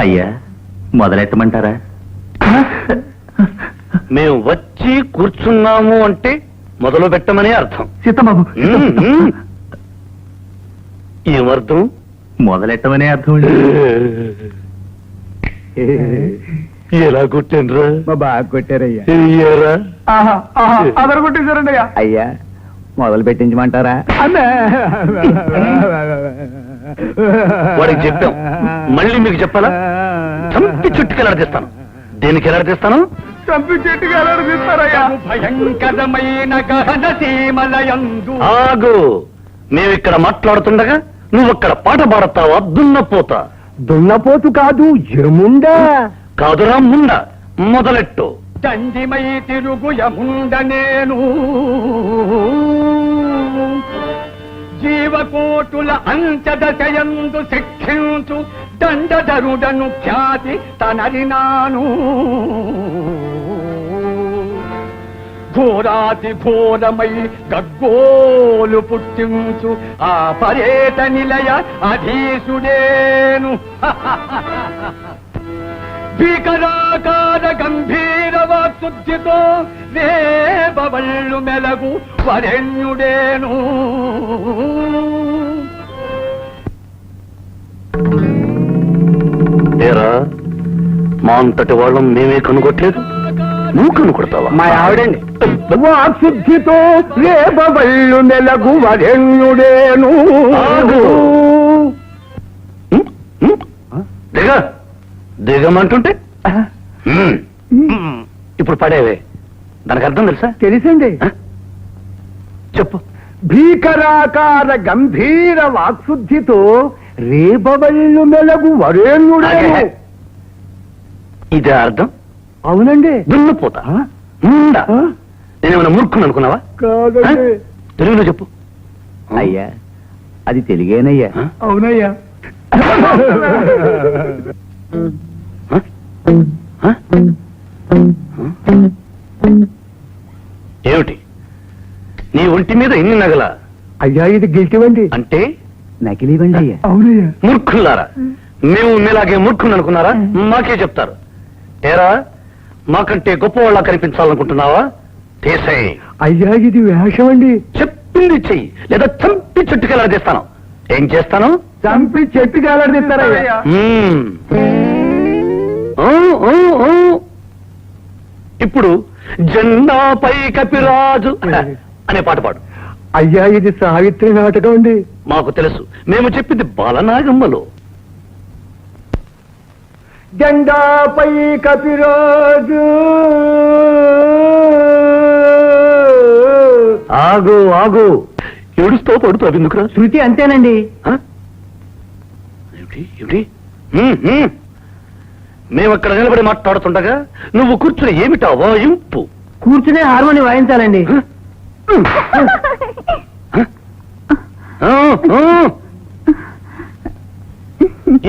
అయ్యా మొదలెట్టమంటారా? మేము వచ్చి కూర్చున్నాము అంటే మొదలు పెట్టమని అర్థం. సీతబాబు ఏమర్థం? మొదలెట్టమనే అర్థం. ఎలా కొట్టానురా? బాగా కొట్టారయ్యా. అదర కొట్టేశారండి అయ్యా మొదలు పెట్టించమంటారా? వాడికి చెప్పాం, మళ్ళీ మీకు చెప్పాలా? చంపి చుట్టుకి ఎలాడదీస్తాను. దేనికి ఎలాడదీస్తాను? చంపి చెట్టుకి ఎలాడదీస్తారయ్యా. భయంకరమైన గహన సీమలయందు. ఆగు, మేమిక్కడ మాట్లాడుతుండగా నువ్వక్కడ పాట పాడతావా? దున్నపోత. దున్నపోతు కాదు, ఎముండా. కాదురా ముండ. మొదలెట్టు. దండిమై తిరుగు యముండ నేను, జీవకోటుల అంచదశయందు శిక్షించు దండధరుడను ఖ్యాతి తనరినాను. ఘోరాతి ఘోరమై గగ్గోలు పుట్టించు ఆ పర్యట నిలయ అధీసుడేను. భీకరాకార గంభీర వాక్శుద్ధితో వేబవళ్ళు మెలగు వరెణ్యుడేను. ఏరా, మా అంతటి వాళ్ళం మేమే కనుగొట్టలేదు, నువ్వు కనుకొడతావా? మా ఆవిడండి. వాక్శుద్ధితో వేబవళ్ళు మెలగు వరెణ్యుడేను. దిగ దిగమంటుంటే ఇప్పుడు పడేవే, దానికి అర్థం తెలుసా? తెలుసండి. చెప్పు. భీకరాకార గంభీర వాక్శుద్ధితో రేబవళ్ళు మెలగు వరేణ్యుడేను. ఇదే అర్థం? అవునండి. దున్నపోతా. నేనేమైనా మూర్ఖుని అనుకున్నావా? కాదండి. తెలుగులో చెప్పు. అయ్యా అది తెలుగేనయ్యా. అవునయ్యా. ఏమిటి నీ ఒంటి మీద ఇన్ని నగల? అయ్యా ఇది గిల్టివండి. అంటే నకిలీవండి అయ్యా. అవునయ్యా. మూర్ఖులారా, మేము మీలాగే మూర్ఖుని అనుకున్నారా? మాకే చెప్తారు. ఏరా, మాకంటే గొప్పవాళ్ళ కనిపించాలనుకుంటున్నావా? తీసేయ్. అయ్యా ఇది వేషం అండి. చెప్పింది చెయ్యి, లేదా చంపి చుట్టుకెళ్ళాడదీస్తాను. ఏం చేస్తాను? చంపి చెట్టుకి ఎలాడదీస్తారయ్యా. ఇప్పుడు జెండాపై కపిరాజు అనే పాట పాడు. అయ్యా ఇది సావిత్రి నాటకం అండి. మాకు తెలుసు, మేము చెప్పింది బాలనాగమ్మలో. జెండాపై కపిరాజు. ఆగు ఆగు, ఏడుస్తూ పడుతావు ఎందుకురా? శృతి అంతేనండి. ఏమిటి ఏమిటి? మేమక్కడ నిలబడి మాట్లాడుతుండగా నువ్వు కూర్చుని ఏమిటా వాయింపు? కూర్చునే హార్మోని వాయించాలండి.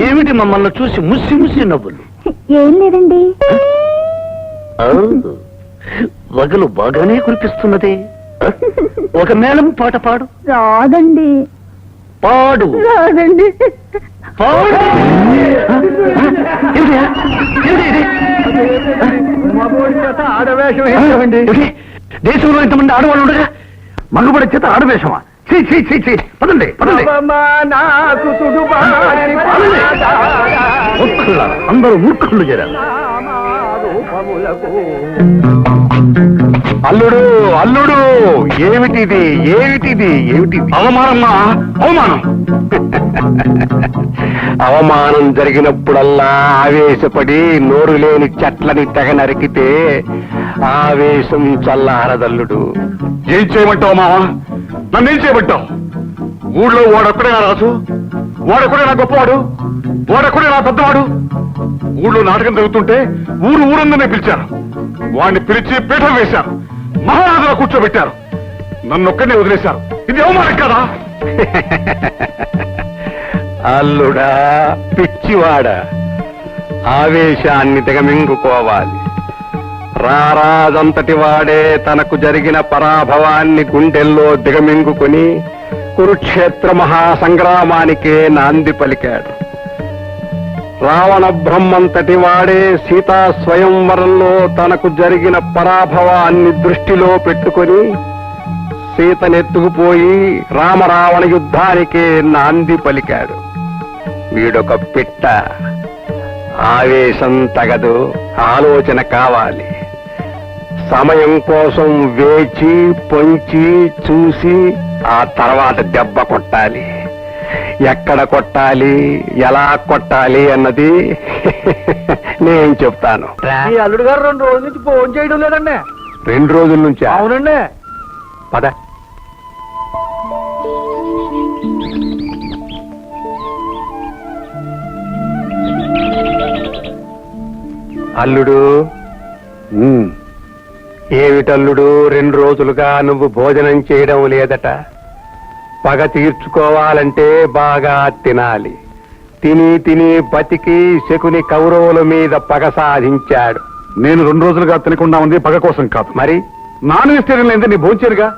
ఏమిటి మమ్మల్ని చూసి ముసి ముసి నవ్వులు? ఏం లేదండి. వగలు బాగానే కురిపిస్తున్నదే. ఒక మేళం పాట పాడు. రాదండి. పాడు. రాదండి. పాడు. ఆడవేషం వేసామండి. దేశంలో ఇంతమంది ఆడవాళ్ళు ఉండగా మగబడి చేత ఆడవేషమా? పదండి పదండి. అందరూ మూర్ఖులు చేరారు. అల్లుడు అల్లుడు, ఏమిటిది ఏమిటిది ఏమిటిది? అవమానమ్మా, అవమానం. అవమానం జరిగినప్పుడల్లా ఆవేశపడి నోరు లేని చెట్లని తెగ నరికితే ఆవేశం చల్లారదల్లుడు. ఏం చేయమంటావు మావా? నన్నేం చేయమంటావు? ఊళ్ళో వాడొక్కడే నా రాజు, వాడొక్కడే నా గొప్పవాడు, వాడొక్కడే నా పెద్దవాడు. ఊళ్ళో నాటకం జరుగుతుంటే ఊరందరినీ పిలిచారు. వాడిని పిలిచి పీఠం వేశారు, మహారాజులో కూర్చోబెట్టారు. నన్నొక్కడినే వదిలేశారు. ఇది అవమానం కదా? అల్లుడా పిచ్చివాడ, ఆవేశాన్ని తెగమింగుకోవాలి. రారాజంతటి వాడే తనకు జరిగిన పరాభవాన్ని గుండెల్లో దిగమింగుకొని కురుక్షేత్ర మహాసంగ్రామానికే నాంది పలికాడు. రావణ బ్రహ్మంతటి వాడే సీతా స్వయంవరంలో తనకు జరిగిన పరాభవాన్ని దృష్టిలో పెట్టుకొని సీతనెత్తుకుపోయి రామరావణ యుద్ధానికే నాంది పలికాడు. వీడొక పిట్ట. ఆవేశం తగదు, ఆలోచన కావాలి. సమయం కోసం వేచి పొంచి చూసి ఆ తర్వాత దెబ్బ కొట్టాలి. ఎక్కడ కొట్టాలి, ఎలా కొట్టాలి అన్నది నేను చెప్తాను. ఈ అల్లుడు గారు 2 రోజుల నుంచి ఫోన్ చేయడం లేదండి. 2 రోజుల నుంచి? అవునండి. పద. అల్లుడు. ఏమిటల్లుడు, 2 రోజులుగా నువ్వు భోజనం చేయడం లేదట? పగ తీర్చుకోవాలంటే బాగా తినాలి. తిని తిని బతికి శకుని కౌరవుల మీద పగ సాధించాడు. నేను 2 రోజులుగా తినకుండా ఉంది పగ కోసం కాదు. మరి నాన్ వెజిటేరియన్ లేదే నీ భోంచేరుగా.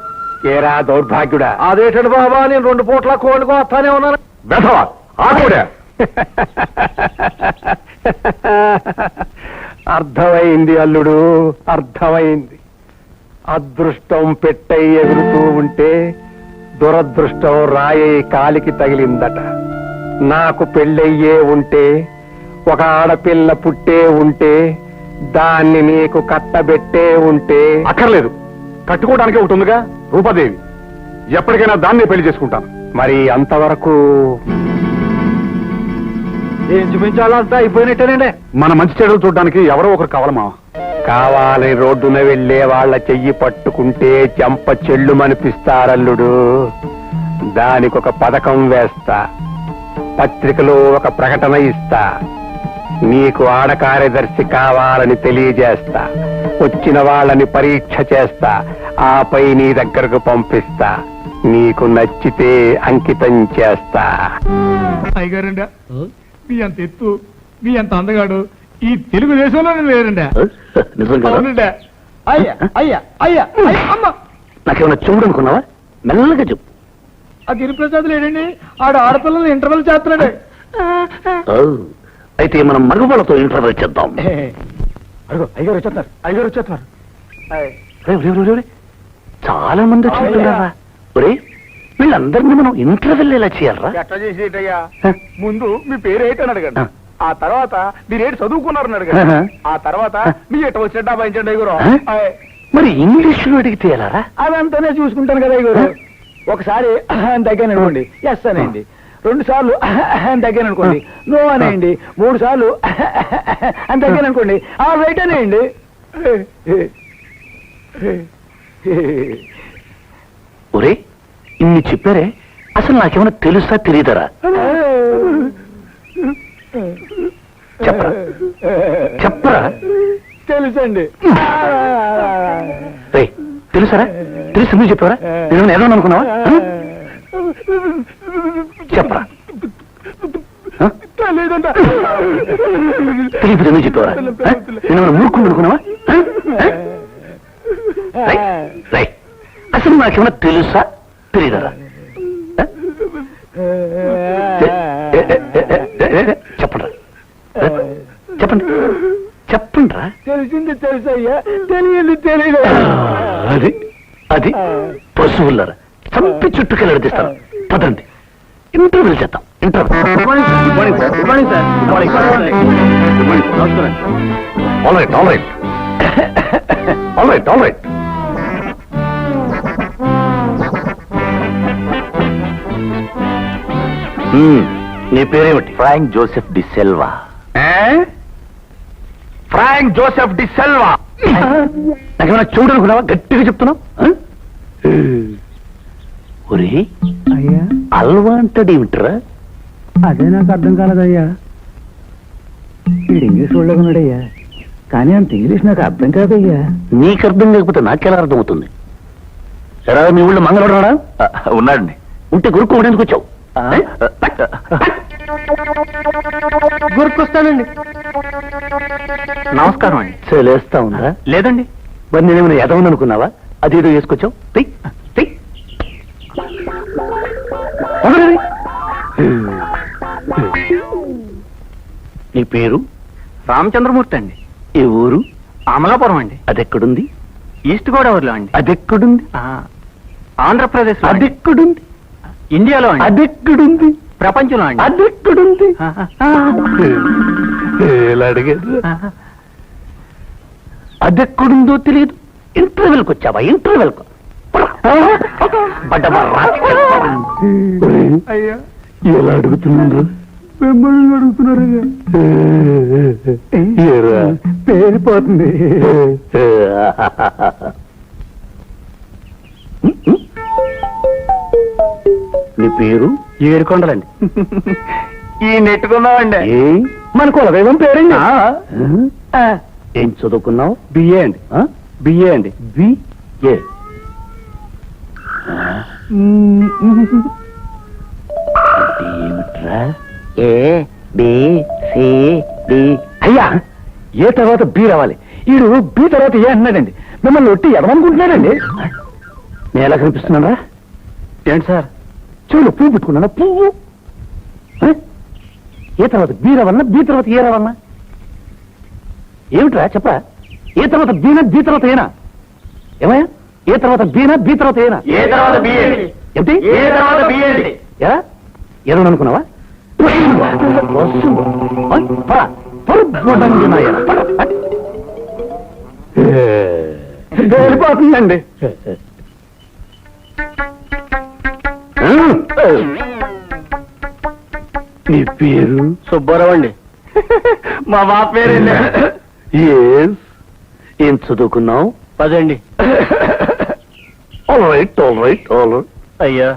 ఏరా దౌర్భాగ్యుడా! అదేటండి బాబా, నేను 2 పూట్ల కోళ్ళకు వస్తానే ఉన్నాను. వెధవా ఆకుడే. అర్థమైంది అల్లుడు, అర్థమైంది. అదృష్టం పెట్టై ఎగురుతూ ఉంటే దురదృష్టం రాయే కాలికి తగిలిందట. నాకు పెళ్ళయ్యే ఉంటే, ఒక ఆడపిల్ల పుట్టే ఉంటే, దాన్ని నీకు కట్టబెట్టే ఉంటే. అక్కర్లేదు, కట్టుకోవడానికే ఒకటి ఉందిగా రూపాదేవి. ఎప్పటికైనా దాన్నే పెళ్లి చేసుకుంటాను. మరి అంతవరకు ఏం చూపించాలో అంతా అయిపోయినట్టేనండి. మన మంచి చెడులు చూడడానికి ఎవరో ఒకరు కావాలమా. కావాలని రోడ్డున వెళ్లే వాళ్ళ చెయ్యి పట్టుకుంటే చెంప చెల్లుమనిపిస్తారల్లుడు. దానికొక పథకం వేస్తా, పత్రికలో ఒక ప్రకటన ఇస్తా, నీకు ఆడ కార్యదర్శి కావాలని తెలియజేస్తా, వచ్చిన వాళ్ళని పరీక్ష చేస్తా, ఆపై నీ దగ్గరకు పంపిస్తా. నీకు నచ్చితే అంకితం చేస్తా. అయ్యగారండి, మీ అంత ఎత్తు, మీ అంత అందగాడు ఈ తెలుగుదేశంలోనే లేరండి. అవునండి. అయ్యా అయ్యా అయ్యా అమ్మ. నాకేమన్నా చెవుడు అనుకున్నావా? మెల్లగా చెప్పు. ఆ గిరిప్రసాద్ లేడండి, ఆడ ఆడపిల్లలు ఇంటర్వెల్ చేస్తున్నాడు. అయితే మనం మగవాళ్ళతో ఇంటర్వ్యూ చేద్దాం. అయ్యగారు వచ్చేస్తున్నారు, అయ్యగారు వచ్చేస్తున్నారు. చాలా మంది వచ్చింటున్నారా? ఒరే, వీళ్ళందరినీ మనం ఇంటర్వ్యూ ఎలా చేయాలరా? ఎట్లా చేసేటయ్యా? ముందు మీ పేరు ఏంటని అడగండి, ఆ తర్వాత మీరేంటి చదువుకున్నారని అడగండి, ఆ తర్వాత మీ ఎట్ట వచ్చినట్టు అబ్బాయించండి అయ్యగారు. మరి ఇంగ్లీష్ లో అడిగితే ఎలారా? అదంతానే చూసుకుంటాను కదా అయ్యగారు. ఒకసారి దగ్గర అనుకోండి ఎస్ అనేయండి, 2 సార్లు దగ్గర అనుకోండి నో అనేయండి, 3 సార్లు దగ్గర అనుకోండి రైట్ అనేయండి. ఒరే, ఇన్ని చెప్పారే, అసలు నాకేమైనా తెలుసా తెలియదరా? చెప్పరా చెప్పరా? తెలుసండి. తెలుసారా? తెలుసు నువ్వు చెప్పారా? నేను ఏదో అనుకున్నావా? చెప్పరా? తెలియదంట. తెలియదు నువ్వు చెప్పావరా? నేను మూర్ఖుడు అనుకున్నావా? అసలు నాకేమైనా తెలుసా తెలియదరా? చెప్పండి చెప్పండి చెప్పండి రా. తెలిసింది తెలుసయ్యా, తెలియదు తెలియదు. అది అది పశువులరా చంపి చుట్టుకెళ్ళడిస్తాను. పదండి ఇంటర్వ్యూ చేద్దాం. నీ పేరేమిటి? Frank Joseph de Silva. Frank Joseph de Silva. నాకేమైనా చూడనుకున్నావా? గట్టిగా చెప్తున్నావు. ఒరే, అయ్యా అల్వా అంటాడేమిట్రా? అదే నాకు అర్థం కాలేదయ్యా. వీడు ఇంగ్లీష్ వాళ్ళకున్నాడయ్యా, కానీ అంత ఇంగ్లీష్ నాకు అర్థం కాదయ్యా. నీకు అర్థం కాకపోతే నాకెలా అర్థం అవుతుంది? ఎరా, మీ ఊళ్ళో మంగళవాడా? ఉన్నాడండి. ఉంటే గురుకోవడానికి వచ్చావు. గుర్తొస్తానండి. నమస్కారం అండి. చలేస్తా ఉందా? లేదండి. మరి నేనేమైనా ఎదవని అనుకున్నావా? అదేదో వేసుకొచ్చావు. తెయ్, తెయ్. వదలండి. నీ పేరు? రామచంద్రమూర్తి అండి. ఏ ఊరు? అమలాపురం అండి. అదెక్కడుంది? ఈస్ట్ గోదావరిలో అండి. అదెక్కడుంది? ఆంధ్రప్రదేశ్ లో. అదెక్కడుంది? ఇండియాలో అండి. అదెక్కడుంది? ప్రపంచంలో అండి. అదెక్కడుంది? ఎలా అడిగారు? అదెక్కడుందో తెలియదు. ఇంటర్వెల్కి వచ్చావా? ఇంటర్వెల్కు అయ్యా, ఎలా అడుగుతున్నాడు? మిమ్మల్ని అడుగుతున్నారయ్యా. పేరిపోతుంది. నీ పేరు? ఏడుకొండలండి. ఈ నెట్టుకున్నామండి. ఏ మన కులదైవం పేరండి. ఏం చదువుకున్నావు? బిఏ అండి. బిఏ అండి. బిఏ. ఏమిట్రా? A B C D. అయ్యా, ఏ తర్వాత బి రావాలి. ఈడు బి తర్వాత ఏ అన్నాడండి. మిమ్మల్ని ఒట్టి ఎదమనుకుంటున్నాడండి. నేను ఎలా కనిపిస్తున్నానా? ఏంటి సార్? చూడు, పువ్వు పెట్టుకున్నానా? పువ్వు. ఏ తర్వాత బి రావన్నా? బి తర్వాత ఏ రావన్నా? ఏమిట్రా చెప్పరా? ఏ తర్వాత బీనా? బి తర్వాత ఏనా? ఏమయ్యా? ఏ తర్వాత బీనా? బి తర్వాత ఏనా? ఏ తర్వాత బి అండి. ఏంటి? ఏ తర్వాత బి అండి. ఎలా ఏదో అనుకున్నావా? వెళ్ళిపోతుందండి. నీ పేరు? సుబ్బారావు అండి. మా బాబు పేరండి. ఏం చదువుకున్నావు? 10 అండి. All right, all right, all right. అయ్యా,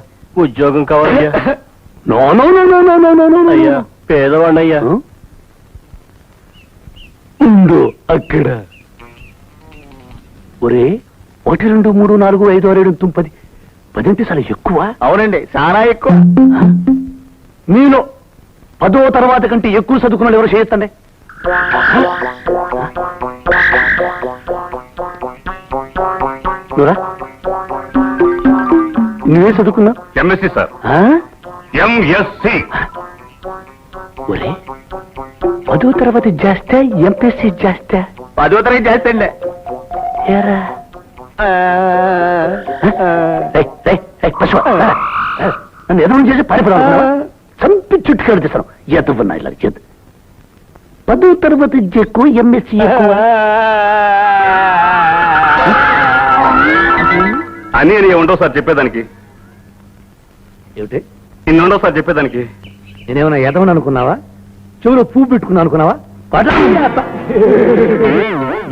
ఉద్యోగం కావాలయ్యా. No no no no no no no no. అయ్యా, పేదవాడిని అయ్యా. ఉండు అక్కడ. ఒరే, 1 2 3 4 5 6 7 9 10. 10 అంటే చాలా ఎక్కువ. అవునండి, చాలా ఎక్కువ. నేను 10వ తర్వాత కంటే ఎక్కువ చదువుకున్న ఎవరు చేయొద్దండి. నువ్వే చదువుకున్నా? MSc sir. ఎంఎస్సి. ఒరే, 10వ తరగతి చేస్తే ఎంపీసీ చేస్తే 10వ తరగతి చేస్తండి. ఏరా నన్ను ఎదురు చేసి పారిపోదా? చంపి చుట్టుకాడు చేస్తాను. ఎదువున్నా ఇలా చేద్దు. 10వ తరగతి ఎక్కువ, ఎంఎస్సీ ఎక్కువ. అని ఉండవు సార్ చెప్పేదానికి. ఏమిటి? ఇన్ని ఉండవు సార్ చెప్పేదానికి. నేనేమన్నా ఎదవని అనుకున్నావా? చెవులో పువ్వు పెట్టుకున్నా అనుకున్నావా?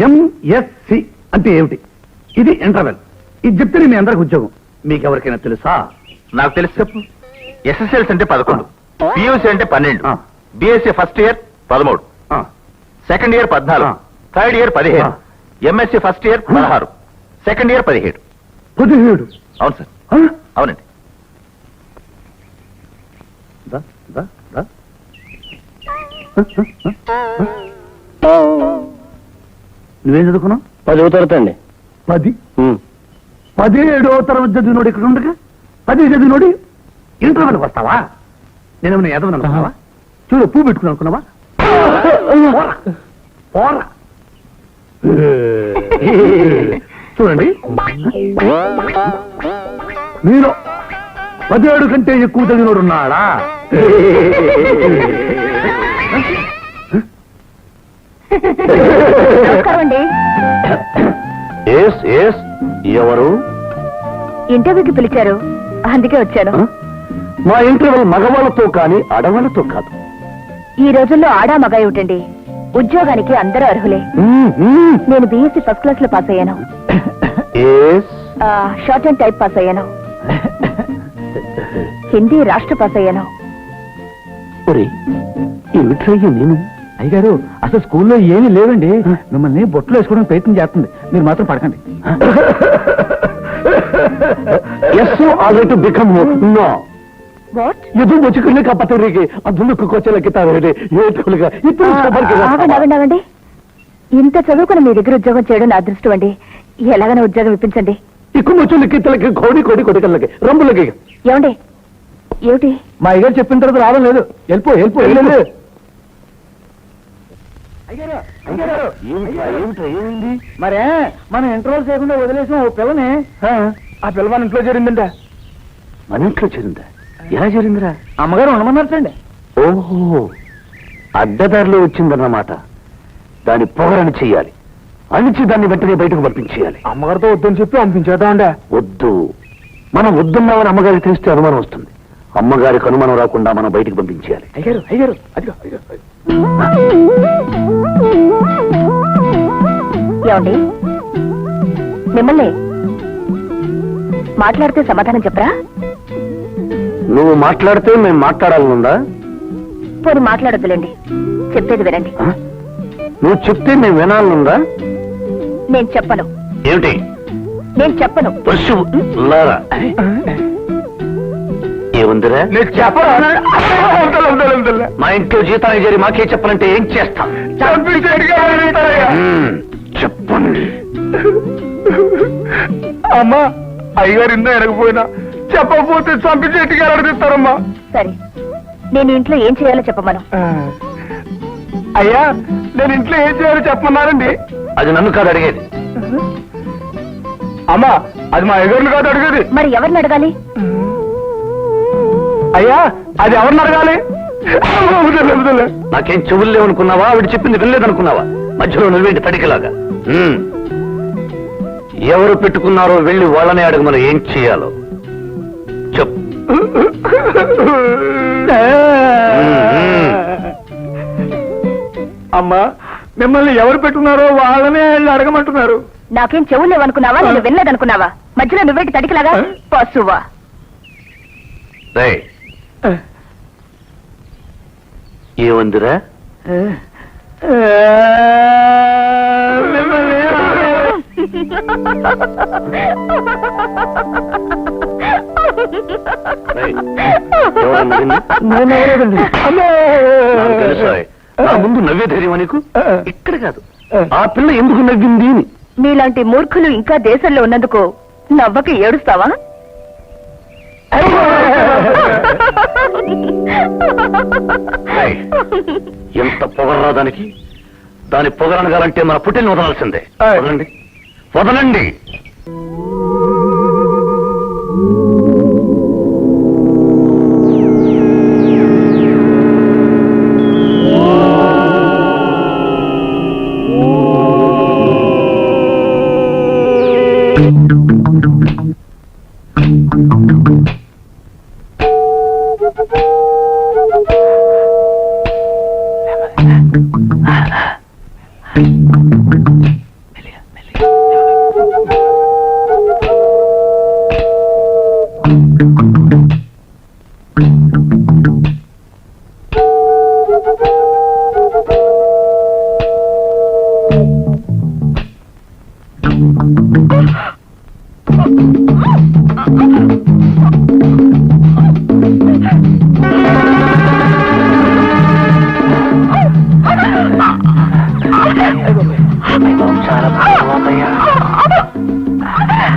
ఎంఎస్సి అంటే ఏమిటి? ఇది ఇంటర్వెల్. ఇది చెప్తే మీ అందరికి ఉద్యోగం. మీకు ఎవరికైనా తెలుసా? నాకు తెలుసు. చెప్పు. ఎస్ఎస్ఎల్సి అంటే 11, పియూసీ అంటే 12, BSc first year 13, second year 14, third year 15, MSc first year 16, second year 17. 17? అవును సార్, అవునండి. నువ్వేం చదువుకున్నావు? 10వ తరగతి అండి. 10? 17వ తరగతి చదివినోడు ఇక్కడ ఉండగా 10 చదివినోడు ఇంటర్వెల్కి వస్తావా? నేనేమన్నా ఎదవని అనుకున్నావా? చూడు, పువ్వు పెట్టుకుని అనుకున్నావా? పోరా. చూడండి, మీరు 17 కంటే ఎక్కువ చదివినోడు ఉన్నాడా? ఎవరు? ఇంటర్వ్యూకి పిలిచారు, అందుకే వచ్చాను. మా ఇంటర్వ్యూ మగవాళ్ళతో కానీ ఆడవాళ్ళతో కాదు. ఈ రోజుల్లో ఆడా మగ ఏమిటండి, ఉద్యోగానికి అందరూ అర్హులే. నేను బీఎస్సీ ఫస్ట్ క్లాస్ లో పాస్ అయ్యాను. షార్ట్ అండ్ టైప్ పాస్ అయ్యాను. హిందీ రాష్ట్ర పాస్ అయ్యాను. నేను అయ్యగారు, అసలు స్కూల్లో ఏమీ లేవండి. మిమ్మల్ని బొట్లో వేసుకోవడానికి ప్రయత్నం చేస్తుంది. మీరు మాత్రం పడకండి. ఆగండి. ఇంత చదువుకుని మీ దగ్గర ఉద్యోగం చేయడం నా అదృష్టం అండి. ఎలాగైనా ఉద్యోగం ఇప్పించండి. ఈ కుమ్మచులకి ఇత్తలకి కోడి కోడి కొడికల్లకి రంబులకి. ఏమండి? ఏమిటి? మా అయ్యగారు చెప్పిన తర్వాత రావడం లేదు. వెళ్ళిపో వెళ్ళు. ఏమైంది? మరే మనం ఇంటర్వల్ చేయకుండా వదిలేసిన ఓ పిల్లని ఆ పిల్ల మన ఇంట్లో చేరిందంట. మన ఇంట్లో చేరిందా? ఎలా చేరిందిరా? అమ్మగారు ఉండమన్నారటండి. ఓహో, అడ్డదారిలో వచ్చిందన్నమాట. దాని పొగరని చెయ్యాలి. అణిచి దాన్ని వెంటనే బయటకు పంపించేయాలి. అమ్మగారితో వద్దని చెప్పి పంపించేద్దామండి. వద్దు, మనం వద్దున్నామని అమ్మగారికి తెలిస్తే అనుమానం వస్తుంది. అమ్మగారికి అనుమానం రాకుండా మనం బయటికి పంపించేయాలి. అయ్యారు అదిగో. ఏమండి? మిమ్మల్ని మాట్లాడితే సమాధానం చెప్పరా? నువ్వు మాట్లాడితే మేము మాట్లాడాలనుందా? పోనీ మాట్లాడొద్దులేండి, చెప్పేది వినండి. ఆ? నువ్వు చెప్తే మేము వినాలనుందా? నేను చెప్పను. ఏమిటి? నేను చెప్పను. పశువు లారా. ఏముందిరా? నేను చెప్పను. మా ఇంట్లో జీతానికి చేరి మాకే చెప్పనంటే ఏం చేస్తాం? చెప్పండి. అమ్మా, అయ్యగారు ఇందా ఎడకపోయినా చెప్పకపోతే చంపించేట్టుగా అడిగిస్తారమ్మా. సరే, నేను ఇంట్లో ఏం చేయాలో చెప్పమను. అయ్యా, నేను ఇంట్లో ఏం చేయాలో చెప్పమన్నారండి. అది నన్ను కాదు అడిగేది. అమ్మా, అది మా అయ్యగారిని కాదు అడిగేది. మరి ఎవరిని అడగాలి? అయ్యా, అది ఎవరిని అడగాలి? నాకేం చెవులు లేవనుకున్నావా? ఆవిడ చెప్పింది వినలేదనుకున్నావా? మధ్యలో నువ్వేంటి తడికిలాగా? ఎవరు పెట్టుకున్నారో వెళ్ళి వాళ్ళనే అడగమని ఏం చేయాలో చెప్పు. అమ్మా, మిమ్మల్ని ఎవరు పెట్టుకున్నారో వాళ్ళనే వెళ్ళి అడగమంటున్నారు. నాకేం చెవులు లేవనుకున్నావా? నేను వినలేదనుకున్నావా? మధ్యలో నువ్వేంటి తడికిలాగా? పశువా? రేయ్, ఏముందిరా? రేయ్, ఎవరన్నా నిన్ను? నాకు తెలుసాయ్. నా ముందు నవ్వే ధైర్యమా నీకు? ఇక్కడ కాదు, ఆ పిల్ల ఎందుకు నవ్వింది అని. మీలాంటి మూర్ఖులు ఇంకా దేశంలో ఉన్నందుకు నవ్వక ఏడుస్తావా? రేయ్, ఎంత పొగర్రా దానికి? దాని పొగరనగాలంటే మన పుట్టిని వదలాల్సిందే. వదలండి, వదలండి.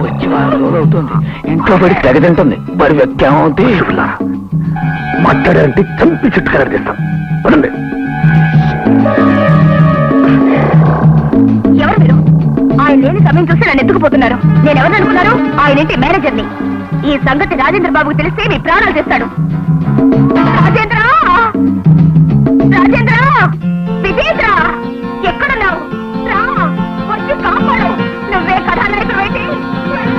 వచ్చి 4 రోజులు అవుతుంది. ఇంట్లో పడి తెగతింటుంది. మరి వ్యక్తి మాట్లాడారంటే చంపి చుట్టుకర తీస్తాం. వదండి. ఎవరు మీరు? ఆయన లేని సమయం చూసి నన్ను ఎత్తుకుపోతున్నారు. నేను ఎవరిని అనుకున్నారు? ఆయన ఇంటి మేనేజర్ని. ఈ సంగతి రాజేంద్ర బాబుకు తెలిస్తే మీ ప్రాణాలు చేస్తాడు. రాజేంద్ర, రాజేంద్ర, విజేంద్ర, ఎక్కడున్నావు? రా, వచ్చి కాపాడు. నువ్వే కథానాయకుడు అయితే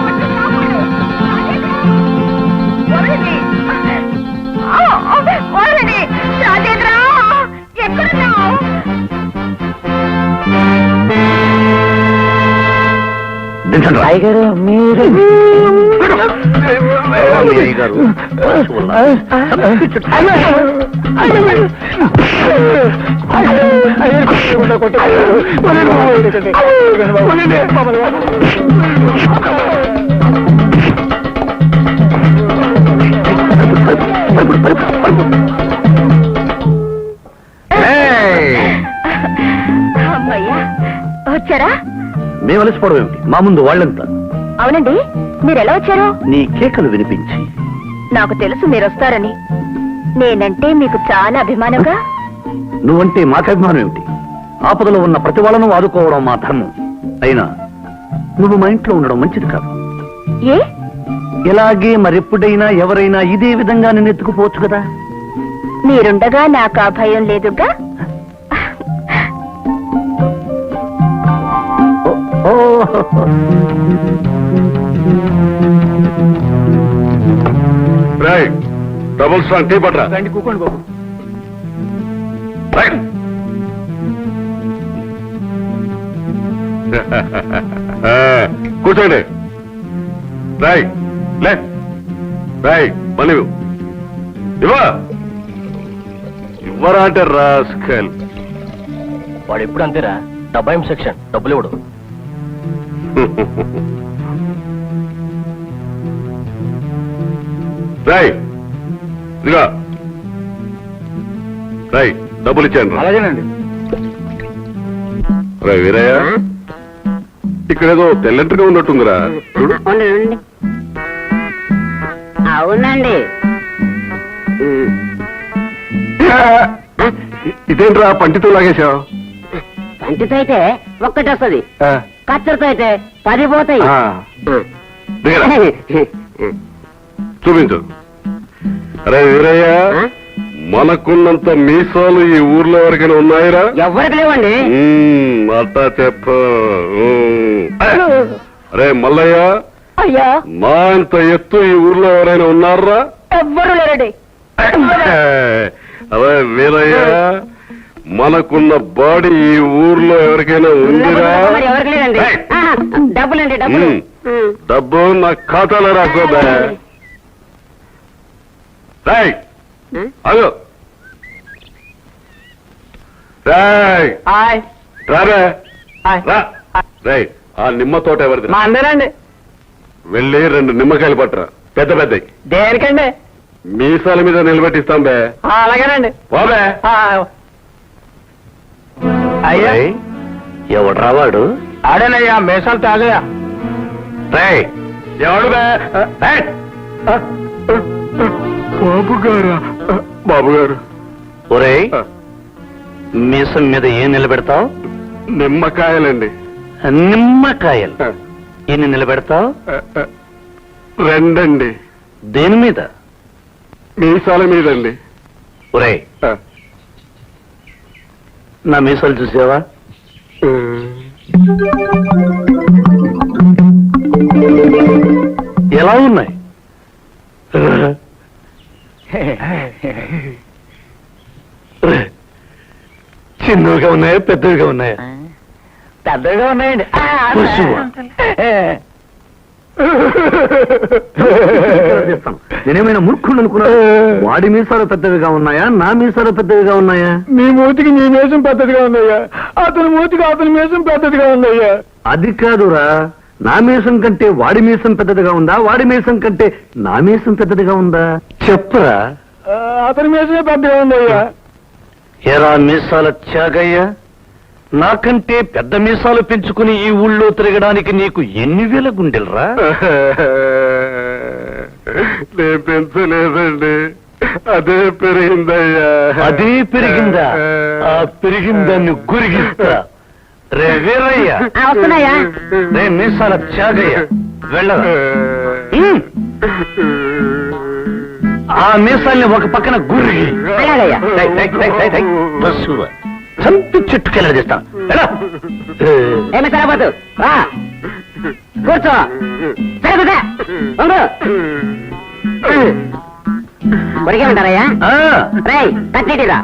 వచ్చి కాపాడు. రాజేంద్ర, వదలండి. వదలండి. రాజేంద్ర, ఎక్కడున్నావు? అయ్యగారు, మీరు అమ్మయ్యా, మేము అలసిపోవడం ఏమిటి, మా ముందు వాళ్ళంతా అవునండి, మీరు ఎలా వచ్చారు? నీ కేకలు వినిపించి. నాకు తెలుసు మీరు వస్తారని. నేనంటే మీకు చాలా అభిమానంగా. నువ్వంటే మాకభిమానం ఏమిటి? ఆపదలో ఉన్న ప్రతి వాళ్ళను ఆదుకోవడం మా ధర్మం. అయినా నువ్వు మా ఇంట్లో ఉండడం మంచిది కాదు. ఏ? ఇలాగే మరెప్పుడైనా ఎవరైనా ఇదే విధంగా నిన్ను ఎత్తుకుపోవచ్చు కదా. మీరుండగా నాకు ఆ భయం లేదుగా. ఓ, రేయ్, డబుల్ స్ట్రాంగ్ టీ పట్రా. రండి కూకోండి బాబు. రైట్. కూర్చోండి. రాయ్ లే, రాయ్ మళ్ళీ ఇవ్వరా అంటే రాస్కల్. వాడు ఎప్పుడు అంతేరా, 70 సెక్షన్ డబ్బులు ఇవ్వడు. రాయ్ ఇదిగా, రాయ్ డబ్బులు ఇచ్చాను. అలాగేనండి. రా వీరయ్య, ఇక్కడేదో తెల్లంటిగా ఉన్నట్టుందిరా. చూడు. అవునండి. ఇదేంట్రా పంటితో లాగేశావు? పంటితో అయితే ఒక్కటి వస్తుంది, కత్తెరతో అయితే 10 పోతాయి. దిగరా. చూపించు. అరే వీరయ్య, మనకున్నంత మీసాలు ఈ ఊర్లో ఎవరికైనా ఉన్నాయిరా? ఎవరికి లేవండి. అట్టా చెప్ప. అరే మల్లయ్య, అయ్యా, మా ఇంత ఎత్తు ఈ ఊర్లో ఎవరైనా ఉన్నారా? ఎవ్వరు లేరండి. అదే వీరయ్య, మనకున్న బాడీ ఈ ఊర్లో ఎవరికైనా ఉందిరా? మరి ఎవరికి లేదండి. ఏయ్! డబ్బులండి, డబ్బులు. డబ్బు నా ఖాతాలో రాసుకోదా? రాయ్ అదో, రాయ్ రారా, రా. రాయ్, ఆ నిమ్మ తోట ఎవరిది? మా అందరండి. వెళ్ళి 2 నిమ్మకాయలు పట్టరా, పెద్ద పెద్దవి. దేనికండి? మీసాల మీద నిలబెట్టిస్తాం బే. అలాగేనండి. బాబే. అయ్యా, ఎవడ్రా వాడు? ఆడేనయ్యా, మేషాలు తాగయా. రాయ్ ఎవడు బే? రాయ్. బాబు గారు, బాబు గారు. ఒరేయ్, మీసం మీద ఏం నిలబెడతావు? నిమ్మకాయలండి. నిమ్మకాయలు. ఎన్ని నిలబెడతావు? 2 అండి. దేని మీద? మీసాల మీదండి. ఒరేయ్, నా మీసాలు చూసావా? ఎలా ఉన్నాయి? చిన్నవిగా ఉన్నాయా, పెద్దవిగా ఉన్నాయా? పెద్దగా ఉన్నాయండి. పశువా? నేనేమైనా మూర్ఖుడు అనుకున్నా? వాడి మీసాలు పెద్దవిగా ఉన్నాయా, నా మీసాలు పెద్దవిగా ఉన్నాయా? మీ మూతికి నీ మేషం పెద్దదిగా ఉందయ్యా, అతని మూతికి అతని మేషం పెద్దదిగా ఉందయ్యా. అది కాదురా, నా మీసం కంటే వాడి మీసం పెద్దదిగా ఉందా, వాడి మీసం కంటే నా మీసం పెద్దదిగా ఉందా? చెప్పురా. అతని మేషమే పెద్దగా ఉందయ్యా. ఎరా మీసాల త్యాగయ్యా, నాకంటే పెద్ద మీసాలు పెంచుకుని ఈ ఊళ్ళో తిరగడానికి నీకు ఎన్ని వేల గుండెలరా? నేను పెంచలేదండి, అదే పెరిగిందయ్యా. అదే పెరిగిందా? ఆ పెరిగిందాన్ని గురిగిస్తా. రే వీరయ్య, వస్తున్నాయా? రే మీసాల త్యాగయ్య, వెళ్ళరా. ఆ మీసాల్ని ఒక పక్కన గురిగి అలాగయ్యా. చంపి చుట్టుకెళ్ళ చేస్తాను. ఏమి సరిపోతు, రా కూర్చో. సరిపోతా కొరికే ఉంటారయ్యా. రై కట్టిరా.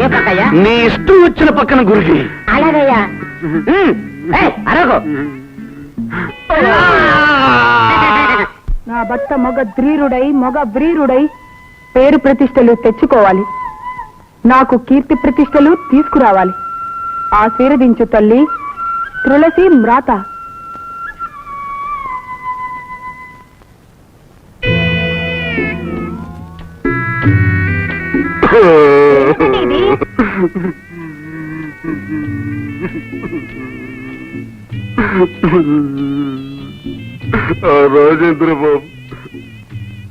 ఏ పక్కయ్యా? నీ ఇష్టం వచ్చిన పక్కన గురిగి. అలాగయ్యా. అరగో. నా భర్త మగ ధీరుడై మగ వ్రీరుడై పేరు ప్రతిష్టలు తెచ్చుకోవాలి. నాకు కీర్తి ప్రతిష్టలు తీసుకురావాలి. ఆశీర్వదించు తల్లి తులసి మ్రాత. ఆ రాజేంద్ర బాబు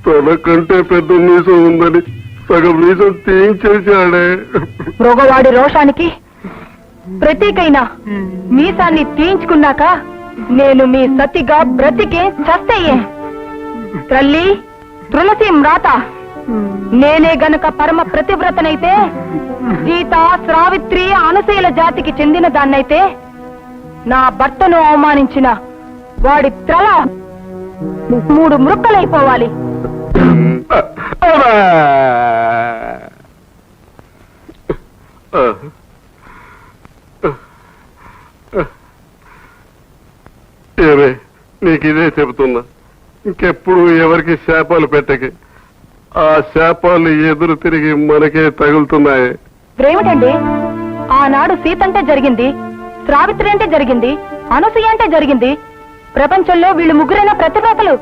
తనకంటే పెద్ద మీసం ఉందని సగం మీసం తీయించేశాడే. మృగవాడి రోషానికి ప్రతీకైన మీసాన్ని తీయించుకున్నాక నేను మీ సతిగా బ్రతికే చస్తయ్యే. తల్లి తులసి మ్రాత, నేనే గనక పరమ ప్రతివ్రతనైతే, సీత, శ్రావిత్రి, అనసూయల జాతికి చెందిన దాన్నైతే, నా భర్తను అవమానించిన వాడి త్రల 3 మృక్కలైపోవాలి. ఏమే నీకిదే చెబుతున్నా, ఇంకెప్పుడు ఎవరికి శాపాలు పెట్టకే. ఆ శాపాలు ఎదురు తిరిగి మనకే తగులుతున్నాయి. ఏమిటండి, ఆనాడు సీత అంటే జరిగింది, శ్రావిత్రి అంటే జరిగింది, అనసూయ అంటే జరిగింది. ప్రపంచంలో వీళ్ళు ముగ్గురైన ప్రతిభాతలు.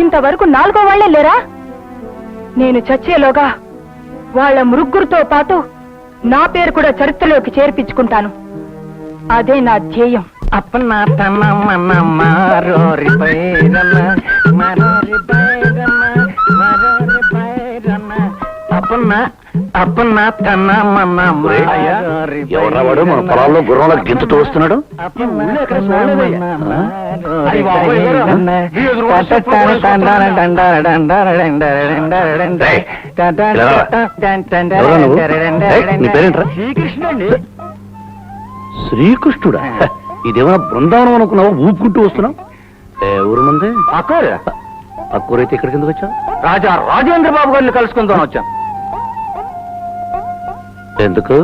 ఇంతవరకు 4వ వాళ్లే లేరా? నేను చచ్చేలోగా వాళ్ళ ముగ్గురితో పాటు నా పేరు కూడా చరిత్రలోకి చేర్పించుకుంటాను. అదే నా ధ్యేయం. अपना तना मना मारो रे बैरना, मारो रे बैरना, मारो रे बैरना, अपना तना मना मारो रे ఎవరా వాడు మన పొలాల్లో గుర్రంలో గెంతుతూ వస్తున్నాడు? నీ పేరేంట్రా? శ్రీకృష్ణుడా? ఇదేమన్నా బృందావనం అనుకున్నావా? ఊపుకుంటూ వస్తున్నావు. ఊరు మంది పక్కూరైతే ఇక్కడికి ఎందుకు వచ్చావు? రాజా రాజేంద్ర బాబు గారిని కలుసుకుందాం వచ్చాను. ఎందుకు?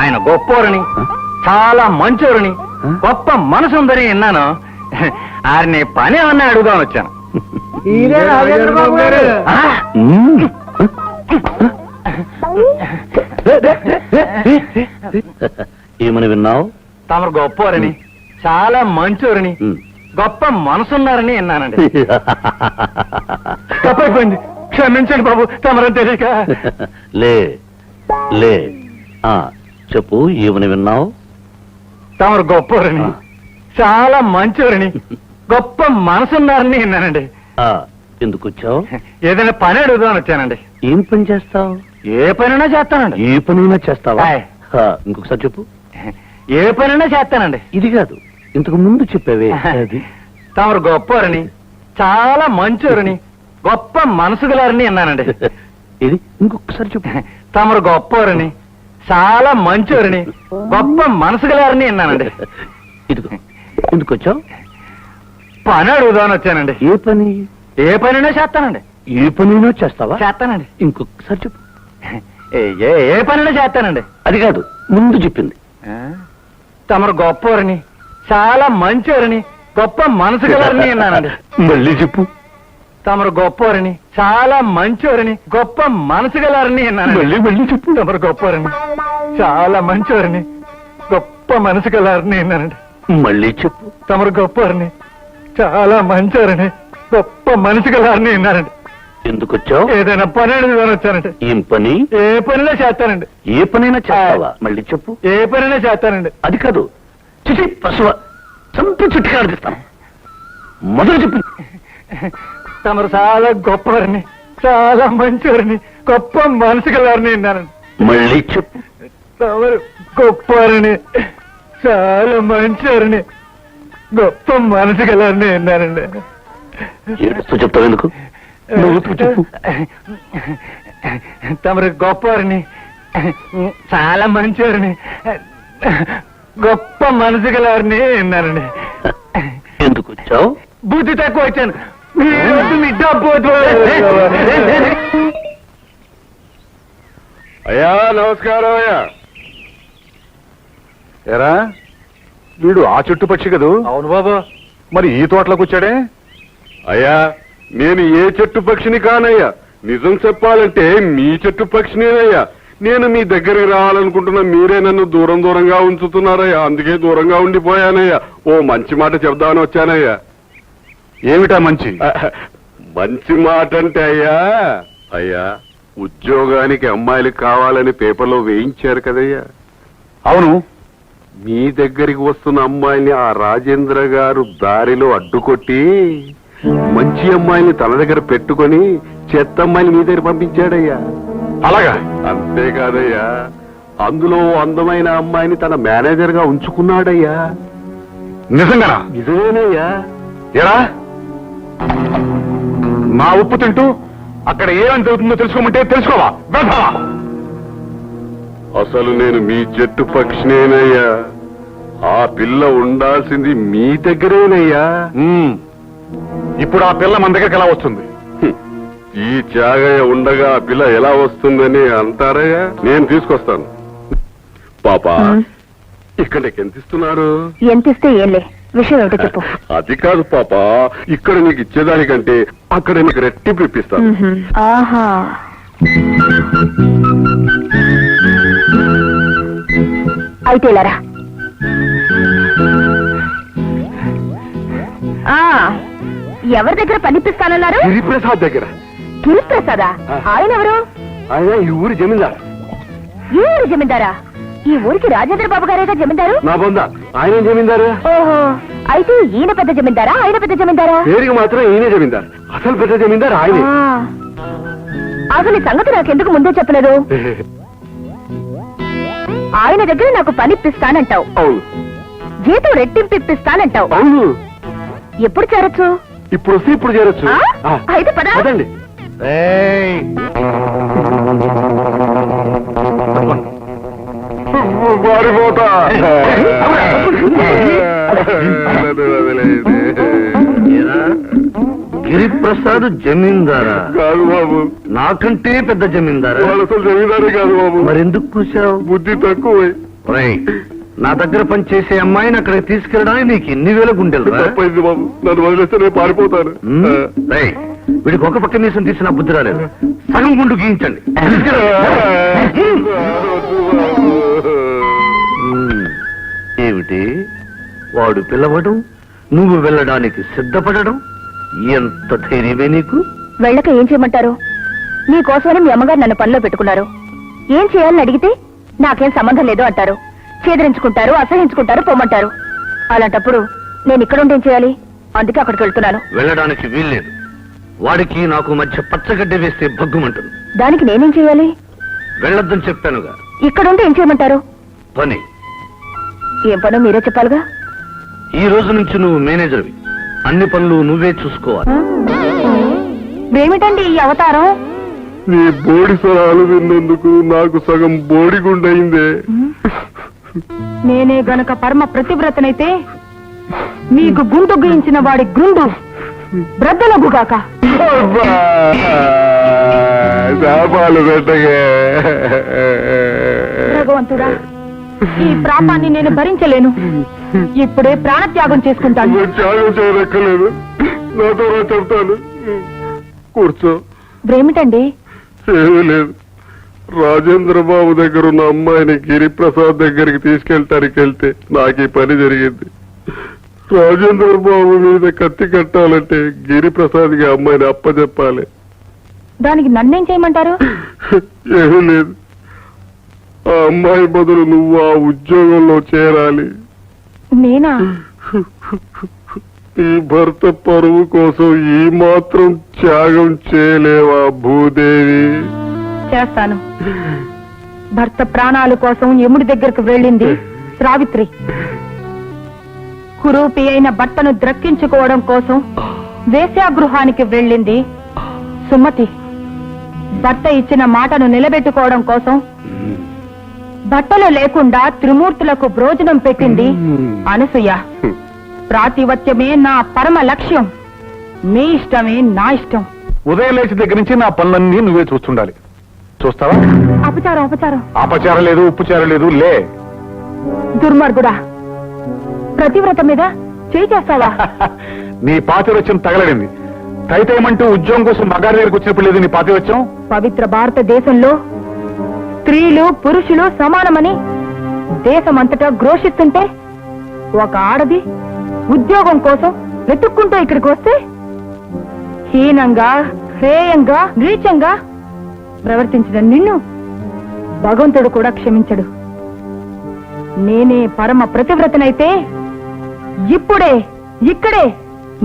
ఆయన గొప్పవారని, చాలా మంచోరని, గొప్ప మనసుందని విన్నాను. ఆయన్ని పని ఏమన్నా అడుగుదామని వచ్చాను. ఏమని విన్నావు? తమరు గొప్పవారని, చాలా మంచోరని, గొప్ప మనసున్నారని విన్నానండి. తప్పైపోయింది, క్షమించండి బాబు, తమరని తెలియక. లే లే చెప్పు, ఏమని విన్నావు? తమరు గొప్పవారని, చాలా మంచోరని, గొప్ప మనసున్నారని విన్నానండి. ఎందుకు వచ్చావు? ఏదైనా పని అడుగుదామని వచ్చానండి. ఏం పని చేస్తావు? ఏ పనైనా చేస్తానండి. ఏ పనైనా చేస్తావా? ఆయ్. ఇంకొకసారి చెప్పు. ఏ పనైనా చేస్తానండి. ఇది కాదు, ఇంతకు ముందు చెప్పావే అది. తమరు గొప్పవారని, చాలా మంచోరని, గొప్ప మనసు గలారని అన్నానండి. ఇది ఇంకొకసారి చెప్పు. తమరు గొప్పవారని, చాలా మంచోరని, గొప్ప మనసు గలారని అన్నానండి. ఇదిగో, ఎందుకు వచ్చావు? పని అడుగుదామని వచ్చానండి. ఏ పని? ఏ పనైనా చేస్తానండి. ఏ పనైనా చేస్తావా? చేస్తానండి. ఇంకొకసారి చెప్పు. ఏ పనైనా చేస్తానండి. అది కాదు, ముందు చెప్పింది. తమరు గొప్పవారని, చాలా మంచోరని, గొప్ప మనసు గలారని అన్నానండి. మళ్ళీ చెప్పు. తమరు గొప్పవారని, చాలా మంచోరని, గొప్ప మనసు గలారని అన్నానండి. మళ్ళీ చెప్పు. తమరు గొప్పవారని, చాలా మంచోరని, గొప్ప మనసు గలారని అన్నానండి. మళ్ళీ చెప్పు. తమరు గొప్పవారని, చాలా మంచోరని, గొప్ప మనసు గలారని అన్నారండి. ఎందుకు వచ్చావు? ఏదైనా పని అడుగుదామని వచ్చానండి. ఏం పని? ఏ పనిలో చేస్తానండి. ఏ పనైనా చేస్తావా? మళ్ళీ చెప్పు. ఏ పనైనా చేస్తానండి. అది కాదు, చిచి పశువ చంపి చుట్టుగా ఆడిస్తాను. మొదలు చెప్పు. తమరు చాలా గొప్పవారని, చాలా మంచోరని, గొప్ప మనసు గలారని అన్నారండి. మళ్ళీ చెప్పు. తమరు గొప్పవారని, చాలా మంచోరని, గొప్ప మనసు గలారని అన్నారండి. ఏడుస్తూ చెప్తావు ఎందుకు? నవ్వుతూ చెప్పు. తమరు గొప్పవారిని, చాలా మంచివారిని, గొప్ప మనసు గలవారిని అన్నారండి. ఎందుకు వచ్చావు? బుద్ధి తక్కువ వచ్చాను. మీ డబ్బు అయ్యా నమస్కారం. అయ్యా ఎరా వీడు ఆ చెట్టు పక్షి కదూ? అవును బాబు. మరి ఈ తోటలోకి వచ్చాడే? అయ్యా నేను ఏ చెట్టు పక్షిని కానయ్యా, నిజం చెప్పాలంటే మీ చెట్టు పక్షినేనయ్యా. నేను మీ దగ్గరికి రావాలనుకుంటున్నా, మీరే నన్ను దూరంగా ఉంచుతున్నారయ్యా. అందుకే దూరంగా ఉండిపోయానయ్యా. ఓ మంచి మాట చెప్దామని వచ్చానయ్యా. ఏమిటా మంచి? మంచి మాట అంటే అయ్యా ఉద్యోగానికి అమ్మాయిలు కావాలని పేపర్లో వేయించారు కదయ్యా. అవును, మీ దగ్గరికి వస్తున్న అమ్మాయిని ఆ రాజేంద్ర గారు దారిలో అడ్డుకొట్టి మంచి అమ్మాయిని తన దగ్గర పెట్టుకొని చెత్త అమ్మాయిని మీ దగ్గర పంపించాడయ్యా. అలాగా? అంతేకాదయ్యా, అందులో అందమైన అమ్మాయిని తన మేనేజర్ గా ఉంచుకున్నాడయ్యా. నిజంగానా? నిజమేనయ్యా. ఎరా నా ఉప్పు తింటూ అక్కడ ఏమని జరుగుతుందో తెలుసుకోమంటే తెలుసుకోవా? వెళ్తావా? అసలు నేను మీ జట్టు పక్షినేనయ్యా. ఆ పిల్ల ఉండాల్సింది మీ దగ్గరేనయ్యా. ఇప్పుడు ఆ పిల్ల మన దగ్గరికి ఎలా వస్తుంది? ఈ త్యాగయ్య ఉండగా ఆ పిల్ల ఎలా వస్తుందని అంటారయ్యా. నేను తీసుకొస్తాను. పాపా, ఇక్కడ నీకు ఎంత ఇస్తున్నారు? ఎంత ఇస్తే ఏంలే, విషయం ఏమిటో చెప్పు. అది కాదు పాపా, ఇక్కడ నీకు ఇచ్చేదానికంటే అక్కడ నీకు రెట్టింపు ఇప్పిస్తాను. ఆహా, అయితే ఇలారా. ఎవరి దగ్గర పనిపిస్తానన్నారు? గిరిప్రసాద్ దగ్గర. గిరిప్రసాదా? ఆయన ఎవరు? ఆయన ఈ ఊరి జమీందారు. ఈ ఊరి జమీందారా? ఈ ఊరికి రాజేంద్ర బాబు గారేగా జమీందారు. నా బొంద ఆయన జమీందారు. ఓహో, అయితే ఈయన పెద్ద జమీందారా, ఆయన పెద్ద జమీందారా? పేరుకి మాత్రం ఈయనే జమీందారు, అసలు పెద్ద జమీందారు ఆయనే. అసలు ఈ సంగతి నాకెందుకు ముందే చెప్పలేదు? ఆయన దగ్గర నాకు పనిప్పిస్తానంటావు, అవును జీతం రెట్టింపు ఇప్పిస్తానంటావు. అవును. ఎప్పుడు చేరొచ్చు? ఇప్పుడు వస్తే ఇప్పుడు చేరొచ్చు. అయితే పద. పదండి. మారిపోతా. గిరిప్రసాద్ జమీందారా? కాదు బాబు, నాకంటే పెద్ద జమీందారా? వాళ్ళు అసలు జమీందారే కాదు బాబు. మరెందుకు కూర్చావు? బుద్ధి తక్కువ. నా దగ్గర పనిచేసే అమ్మాయిని అక్కడికి తీసుకెళ్ళడానికి నీకు ఎన్ని వేల గుండెలు? తప్పైంది బాబు, నన్ను వదిలేస్తే నేను పారిపోతాను. వీడికి ఒక పక్క నీసం తీసిన బుద్ధి రాలేదు. సగం గుండు గీయించండి. ఏమిటి వాడు పిలవడం, నువ్వు వెళ్ళడానికి సిద్ధపడడం? ఎంత ధైర్యమే నీకు? వెళ్ళక ఏం చేయమంటారు? మీకోసమని మీ అమ్మగారు నన్ను పనిలో పెట్టుకున్నారు. ఏం చేయాలని అడిగితే నాకేం సంబంధం లేదు అంటారు. చేదరించుకుంటారు, అసహించుకుంటారు, పొమ్మంటారు. అలాంటప్పుడు నేను ఇక్కడ ఉండి ఏం చేయాలి? అందుకే అక్కడికి వెళ్తున్నాను. వెళ్ళడానికి వీల్లేదు. వాడికి నాకు మధ్య పచ్చగడ్డ వేస్తే భగ్గుమంటుంది. దానికి నేనేం చేయాలి? వెళ్ళొద్దని చెప్పానుగా. ఇక్కడుండి ఏం చేయమంటారు? పని. ఏం పనో మీరే చెప్పాలిగా. ఈ రోజు నుంచి నువ్వు మేనేజర్వి. అన్ని పనులు నువ్వే చూసుకోవాలి. ఏమిటండి ఈ అవతారం? నీ బోడి స్వరాలు విన్నందుకు నాకు సగం బోడి గుండయిందే. నేనే గనక పరమ ప్రతివ్రతనైతే మీకు గుండు గీయించిన వాడి గుండు బ్రద్దలగుగాక. శాపాలు పెట్టగే. భగవంతుడా, ఈ ప్రాపాన్ని నేను భరించలేను. ఇప్పుడే ప్రాణత్యాగం చేసుకుంటాను. త్యాగం చేయనక్కర్లేదు, నాతో చెప్తాను. కూర్చో. ఏమిటండి? ఏమీ లేదు, రాజేంద్ర బాబు దగ్గర ఉన్న అమ్మాయిని గిరిప్రసాద్ దగ్గరికి తీసుకెళ్ళటానికి వెళ్తే నాకు ఈ పని జరిగింది. రాజేంద్ర బాబు మీద కత్తి కట్టాలంటే గిరిప్రసాద్ కి అమ్మాయిని అప్పచెప్పాలి. దానికి నన్నేం చేయమంటారు? ఏమీ లేదు, ఆ అమ్మాయి బదులు నువ్వు ఆ ఉద్యోగంలో చేరాలి. నేనా? ఈ భర్త పరువు కోసం ఈ మాత్రం త్యాగం చేయలేవా భూదేవి? చేస్తాను. భర్త ప్రాణాల కోసం యముడి దగ్గరకు వెళ్ళింది సావిత్రి. కురూపి అయిన భర్తను ద్రక్కించుకోవడం కోసం వేశ్యాగృహానికి వెళ్ళింది సుమతి. భర్త ఇచ్చిన మాటను నిలబెట్టుకోవడం కోసం బట్టలు లేకుండా త్రిమూర్తులకు భోజనం పెట్టింది అనసూయ. ప్రాతివత్యమే నా పరమ లక్ష్యం. మీ ఇష్టమే నా ఇష్టం. ఉదయం లేచి దగ్గర నుంచి నా పనులన్నీ నువ్వే చూస్తుండాలి. చూస్తావా? అపచారం అపచారం. అపచారం లేదు, ఉప్పుచారం లేదు. లే. దుర్మార్గుడా, ప్రతివ్రత మీద చేయి చేస్తావా? నీ పాతివత్యం తగలడింది. తైతేయమంటూ ఉద్యోగం కోసం మగారి దగ్గరికి వచ్చినప్పుడు లేదు నీ పాతివత్యం. పవిత్ర భారతదేశంలో స్త్రీలు పురుషులు సమానమని దేశమంతటా ఘోషిస్తుంటే ఒక ఆడది ఉద్యోగం కోసం వెతుక్కుంటూ ఇక్కడికి వస్తే హీనంగా, హేయంగా, నీచంగా ప్రవర్తించిన నిన్ను భగవంతుడు కూడా క్షమించడు. నేనే పరమ ప్రతివ్రతనైతే ఇప్పుడే ఇక్కడే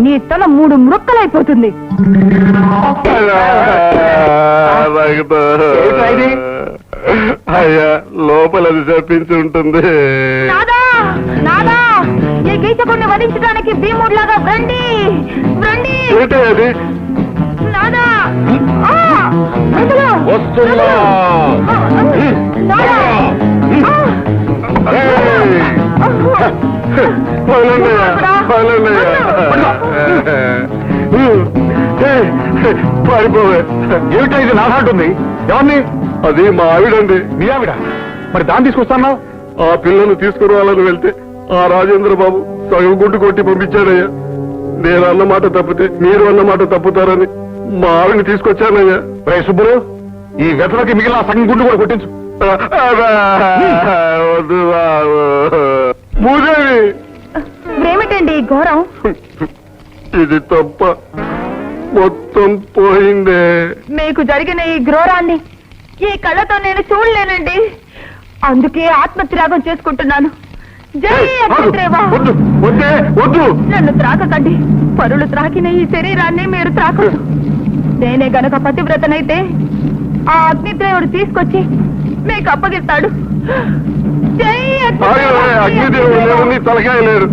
నీ తల 3 ముక్కలైపోతుంది. అయ్యా లోపల అది చెప్పించి ఉంటుంది. నాదా నాదా ఈ గీతకుణ్ణి వధించడానికి భీముడిలాగా రండి రండి. ఏంటి అది? నాదా ఆ! వదలు! వస్తున్నా. నాదా! పారిపోవే. ఏమిటో ఇది నాదంటుంది? ఎవరిని? అది మా ఆవిడండి. మీ ఆవిడ? మరి దాన్ని తీసుకొస్తాను. ఆ పిల్లలు తీసుకురావాలని వెళ్తే ఆ రాజేంద్ర బాబు సగం గుడ్డు కొట్టి పంపించాడయ్యా. నేను అన్నమాట తప్పితే మీరు అన్నమాట తప్పుతారని మా ఆవిడని తీసుకొచ్చానయ్యా. రే సుబ్బులు, ఈ వెతలకి మిగిలిన సగం గుండు కూడా కొట్టించు. వద్దు బాబు. భూదేవి, ఏమిటండి ఈ ఘోరం? ఇది తప్ప మొత్తం పోయిందే. మీకు జరిగిన ఈ ఘోరాన్ని ఈ కళ్ళతో నేను చూడలేనండి. అందుకే ఆత్మత్యాగం చేసుకుంటున్నాను. జై అగ్నిదేవా! వద్దు వద్దే వద్దు. నన్ను త్రాకకండి. పరులు త్రాకిన ఈ శరీరాన్ని మీరు త్రాకదు. నేనే గనక పతివ్రతనైతే ఆ అగ్నిదేవుడు తీసుకొచ్చి మీకు అప్పగిస్తాడు. జై అగ్నిదేవుడు లేరు, నీ తలకాయ లేరు.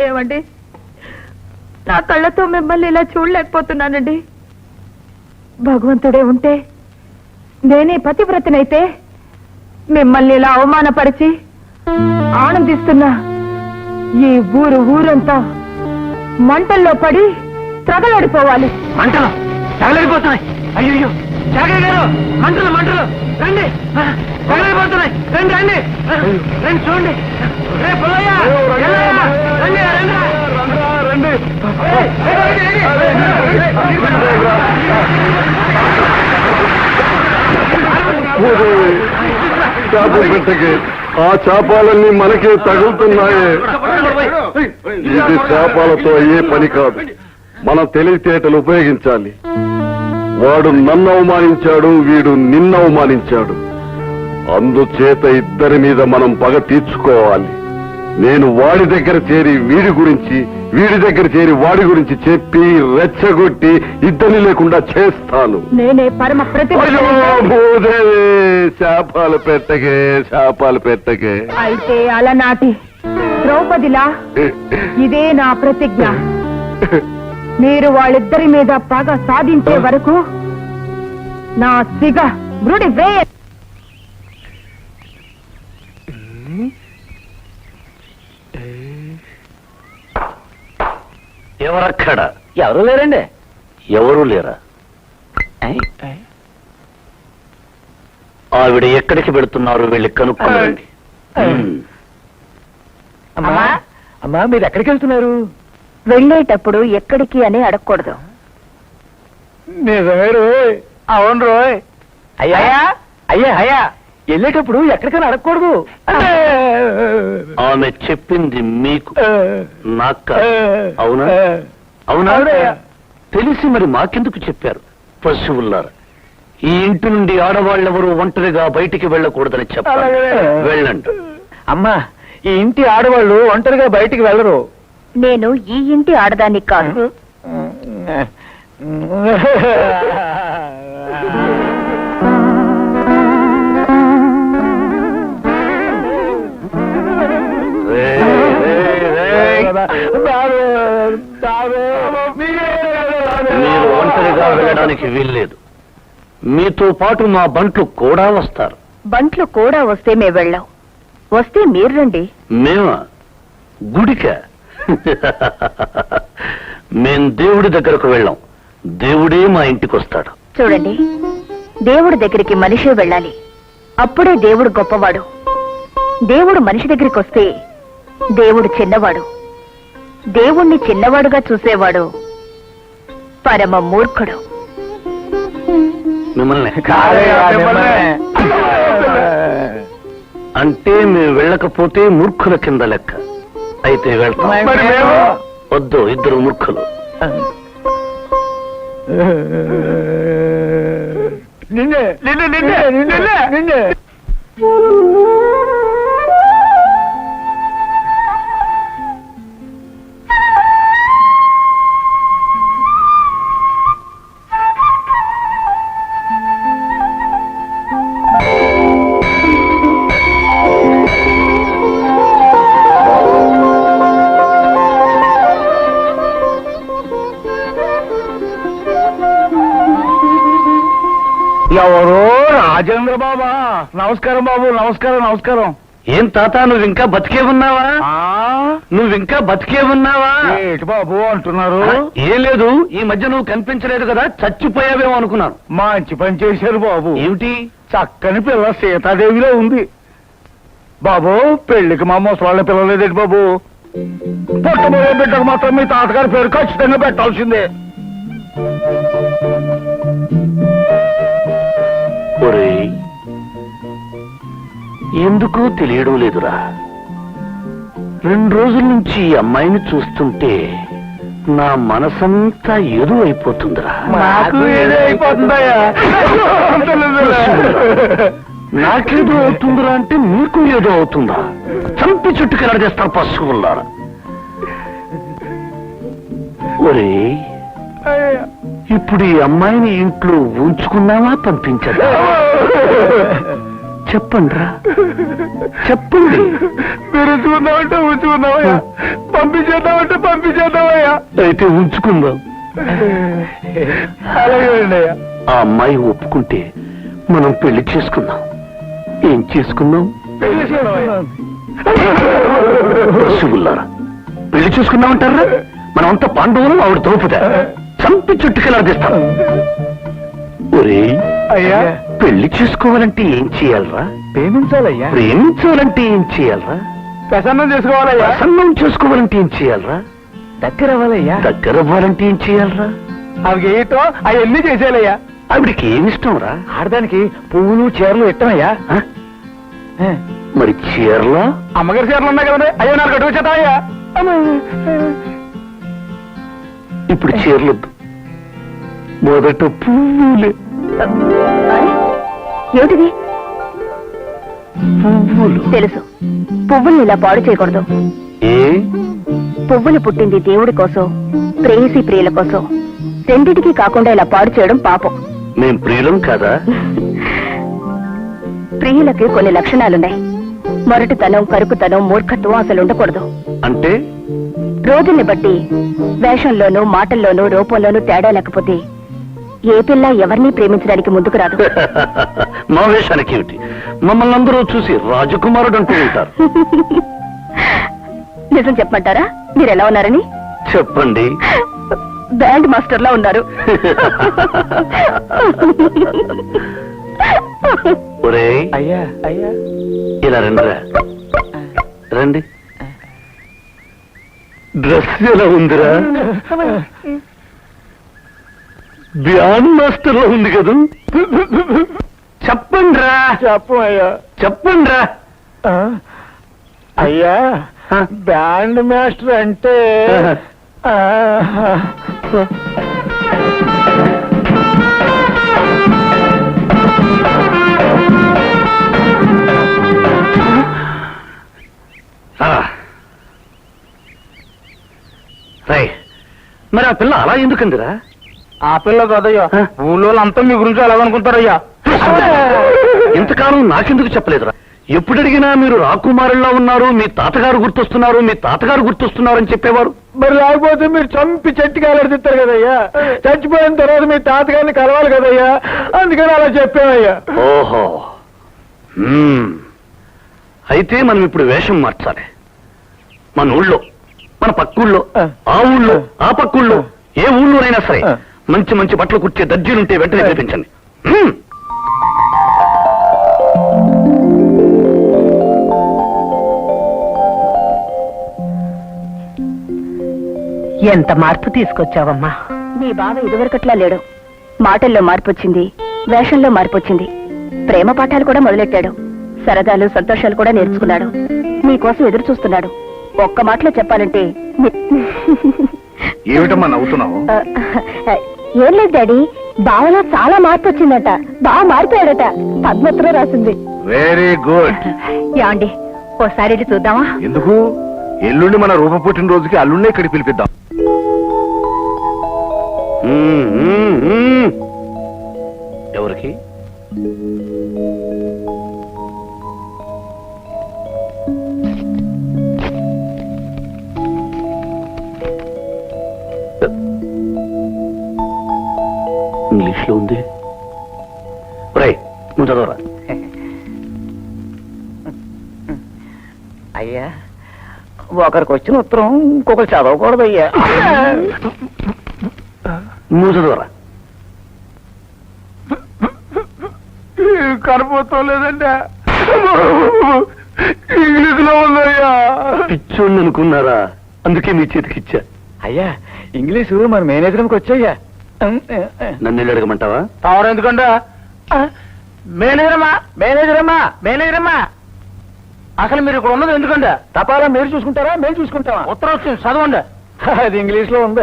ఏమండి, నా కళ్ళతో మిమ్మల్ని ఇలా చూడలేకపోతున్నానండి. భగవంతుడే ఉంటే నేనే పతివ్రతనైతే మిమ్మల్ని ఇలా అవమానపరిచి ఆనందిస్తున్నా ఈ ఊరంతా మంటల్లో పడి త్రగలడిపోవాలి. మంటలు తగలడిపోతున్నాయి. అయ్యో జాగయ్య గారు, మంటలు మంటలు రండి, తగలడిపోతున్నాయి. రండి రండి రండి, చూడండి. రే పుల్లయ్య, ఎల్లయ్య, రండి రండి రండి. చేపలు పెట్టకే, ఆ చేపాలన్నీ మనకే తగులుతున్నాయే. ఇది చేపాలతో అయ్యే పని కాదు. మన తెలివితేటలు ఉపయోగించాలి. వాడు నన్ను అవమానించాడు, వీడు నిన్ను అవమానించాడు. అందుచేత ఇద్దరి మీద మనం పగ తీర్చుకోవాలి. నేను వాడి దగ్గర చేరి వీడి గురించి, వీడి దగ్గర చేరి వాడి గురించి చెప్పి రెచ్చగొట్టి ఇద్దరిని లేకుండా చేస్తాను. నేనే పరమ అయ్యో భూదేవి, శాపాలు పెట్టకే, శాపాలు పెట్టకే. అయితే అలనాటి ద్రౌపదిలా ఇదే నా ప్రతిజ్ఞ. మీరు వాళ్ళిద్దరి మీద పగ సాధించే వరకు నా సిగ మృడి వేయ. ఎవరక్కడ? ఎవరు లేరండి. ఎవరూ లేరా? ఆవిడ ఎక్కడికి వెళుతున్నారు? వెళ్ళి కనుక్కోండి. అమ్మా అమ్మా, మీరు ఎక్కడికి వెళ్తున్నారు? వెళ్ళేటప్పుడు ఎక్కడికి అని అడగకూడదు. నిజమే రోయ్. అవును రోయ్. అయ్యా అయ్యా అయ్యా, వెళ్ళేటప్పుడు ఎక్కడికైనా అడగకూడదు. ఆమె చెప్పింది మీకు, నాకు కాదు. అవునా? అవునా? తెలిసి మరి మాకెందుకు చెప్పారు? పశువుల్లారా, ఈ ఇంటి నుండి ఆడవాళ్ళెవరూ ఒంటరిగా బయటికి వెళ్ళకూడదని చెప్పాలి. వెళ్ళండి. అమ్మా, ఈ ఇంటి ఆడవాళ్ళు ఒంటరిగా బయటికి వెళ్ళరు. నేను ఈ ఇంటి ఆడదాన్ని కాదు. మీరు ఒంటరిగా వెళ్ళడానికి వీల్లేదు. మీతో పాటు మా బంట్లు కూడా వస్తారు. బంట్లు కూడా వస్తే మేము వెళ్ళాం. వస్తే మీరు రండి. మేమా? గుడిక? మేం దేవుడి దగ్గరకు వెళ్ళాం. దేవుడే మా ఇంటికి వస్తాడు. చూడండి, దేవుడి దగ్గరికి మనిషే వెళ్ళాలి. అప్పుడే దేవుడు గొప్పవాడు. దేవుడు మనిషి దగ్గరికి వస్తే దేవుడు చిన్నవాడు. దేవుణ్ణి చిన్నవాడుగా చూసేవాడు పరమ మూర్ఖుడు. మిమ్మల్ని అంటే మేము వెళ్ళకపోతే మూర్ఖుల కింద లెక్క. అయితే వెళ్తాం. వద్దు, ఇద్దరు మూర్ఖులు. నిన్నే నిన్నే నిన్నే నిన్నే నిన్నే ఎవరో రాజేంద్ర బాబా. నమస్కారం బాబు, నమస్కారం నమస్కారం. ఏం తాత నువ్వు ఇంకా బతికే ఉన్నావా? నువ్వు ఇంకా బతికే ఉన్నావా? ఏంటి బాబు అంటున్నారు? ఏం లేదు, ఈ మధ్య నువ్వు కనిపించలేదు కదా, చచ్చిపోయావేమో అనుకున్నాను. మంచి పని చేశారు బాబు. ఏమిటి? చక్కని పిల్ల సీతాదేవిలో ఉంది బాబు. పెళ్లికి మా ముసలాళ్ళ పిల్లలేదేంటి బాబు? పుట్టబోయే బిడ్డకు మాత్రం మీ తాతగారి పేరు ఖచ్చితంగా పెట్టాల్సిందే. ఒరేయ్, ఎందుకో తెలియడం లేదురా. 2 రోజుల నుంచి ఈ అమ్మాయిని చూస్తుంటే నా మనసంతా ఏదో అయిపోతుందిరా. నాకు ఏదో అయిపోతుందయ్యా. నాకేదో అవుతుందిరా అంటే నీకు ఏదో అవుతుందా? చంపి చుట్టుకెళ్ళ చేస్తారు పశువుల్లారా. ఒరేయ్, ఇప్పుడు ఈ అమ్మాయిని ఇంట్లో ఉంచుకున్నావా పంపించదా? చెప్పండిరా, చెప్పండి. మీరు ఉంచుకుందామంటే ఉంచుకుందామయ్యా, పంపించేద్దామంటే పంపించేద్దామయ్యా. అయితే ఉంచుకుందాం. అలాగే అయ్యా. ఆ అమ్మాయి ఒప్పుకుంటే మనం పెళ్లి చేసుకుందాం. ఏం చేసుకుందాం? పశువుల్లారా, పెళ్లి చేసుకుందామంటారా? మనమంతా పాండవులు, ఆవిడ తోపుదా. చంపి చుట్టుకెళ్ళాడిస్తాం. ఒరే అయ్యా, పెళ్లి చేసుకోవాలంటే ఏం చేయాలరా? ప్రేమించాలయ్యా. ప్రేమించాలంటే ఏం చేయాలరా? ప్రసన్నం చేసుకోవాలయ్యా. ప్రసన్నం చేసుకోవాలంటే ఏం చేయాలరా? దగ్గర అవ్వాలయ్యా. దగ్గర అవ్వాలంటే ఏం చేయాలరా? అవి ఏటో అవన్నీ చేసేయాలయ్యా. ఆవిడికి ఏమిష్టం రా? ఆడదానికి పువ్వులు చీరలు ఇష్టమయ్యా. మరి చీరలా? అమ్మగారి చీరలు ఉన్నాయి కదండి, అయ్యో నాకు అటు వచ్చేతాయ్యా. ఇప్పుడు చీరలొద్దు, మొదట పువ్వులే. ఏమిటిది? పువ్వులు. తెలుసు, పువ్వుల్ని ఇలా పాడు చేయకూడదు. ఏ? పువ్వులు పుట్టింది దేవుడి కోసం, ప్రేయసి ప్రియుల కోసం. రెండిటికి కాకుండా ఇలా పాడు చేయడం పాపం. మేం ప్రియులం కదా? ప్రియులకి కొన్ని లక్షణాలున్నాయి. మొరటితనం, కరుకుతనం, మూర్ఖత్వం అసలు ఉండకూడదు. అంటే రోజుల్ని బట్టి వేషంలోనూ, మాటల్లోనూ, రూపంలోనూ తేడా లేకపోతే ఏ పిల్ల ఎవరిని ప్రేమించడానికి ముందుకు రాదు. మా వేషానికి ఏమిటి? మమ్మల్ని అందరూ చూసి రాజకుమారుడు అంటూ ఉంటారు. నిజం చెప్పమంటారా? మీరు ఎలా ఉన్నారని? చెప్పండి. బ్యాండ్ మాస్టర్ లా ఉన్నారు. ఒరే అయ్యా అయ్యా, ఇలా రండిరా, రండి. డ్రెస్ ఎలా ఉందిరా? బ్యాండ్ మాస్టర్ లో ఉంది కదా? చెప్పండిరా, చెప్పు అయ్యా. చెప్పండిరా. అయ్యా, బ్యాండ్ మాస్టర్ అంటే మరి ఆ పిల్ల అలా ఎందుకందిరా? ఆ పిల్ల కదయ్యా, ఊళ్ళో అంతా మీ గురించి ఎలాగనుకుంటారయ్యా. ఇంతకాలం నాకెందుకు చెప్పలేదురా? ఎప్పుడు అడిగినా మీరు రాకుమారుల్లా ఉన్నారు, మీ తాతగారు గుర్తొస్తున్నారు, మీ తాతగారు గుర్తొస్తున్నారు అని చెప్పేవారు. మరి లేకపోతే మీరు చంపి చెట్టుకి ఎలాడిస్తారు కదయ్యా. చచ్చిపోయిన తర్వాత మీ తాతగారిని కలవాలి కదయ్యా, అందుకని అలా చెప్పామయ్యా. ఓహో, అయితే మనం ఇప్పుడు వేషం మార్చాలి. మన ఊళ్ళో, మన పక్కూళ్ళో, ఆ ఊళ్ళో, ఆ పక్కూళ్ళో, ఏ ఊళ్ళోనైనా సరే మంచి మంచి బట్టలు కుట్టే దర్జీలుంటే వెంటనే పిలిపించండి. ఎంత మార్పు తీసుకొచ్చావమ్మా. మీ బావ ఇదివరకట్లా లేడు. మాటల్లో మార్పు వచ్చింది, వేషంలో మార్పు వచ్చింది. ప్రేమ పాఠాలు కూడా మొదలెట్టాడు. సరదాలు, సంతోషాలు కూడా నేర్చుకున్నాడు. మీకోసం ఎదురు చూస్తున్నాడు. ఒక్క మాటలో చెప్పాలంటే ఏమిటమ్మా నవ్వుతున్నావు? ఏం లేదు డాడీ, బావలో చాలా మార్పు వచ్చిందట, బాగా మారిపోయాడట. పద్మత్రం రాసింది. Very good. ఏమండి ఓసారి వెళ్ళి చూద్దామా? ఎందుకు? ఎల్లుండి మన రూప పుట్టినరోజుకి అల్లుండే ఇక్కడికి పిలిపిద్దాం. ఎవరికి? ఇంగ్లీష్ లో ఉంది. నువ్వు చదవరా. అయ్యా ఒకరికి వచ్చిన ఉత్తరం ఇంకొకరు చదవకూడదు అయ్యా. నువ్వు చదవరా. కనపోతాం లేదంటే ఇంగ్లీష్ లో ఉందయ్యా. పిచ్చోండి అనుకున్నారా? అందుకే మీ చేతికిచ్చా. అయ్యా ఇంగ్లీషు మన మేనేజర్కి వచ్చాయ్యా. నన్ను వెళ్ళి అడగమంటావా? తవరు ఎందుకంటే మేనేజరమ్మా అసలు మీరు ఇక్కడ ఉన్నది ఎందుకంటే తపాలా మీరు చూసుకుంటారా మేము చూసుకుంటామా? ఉత్తరం వచ్చింది చదవండి. అది ఇంగ్లీష్ లో ఉంది.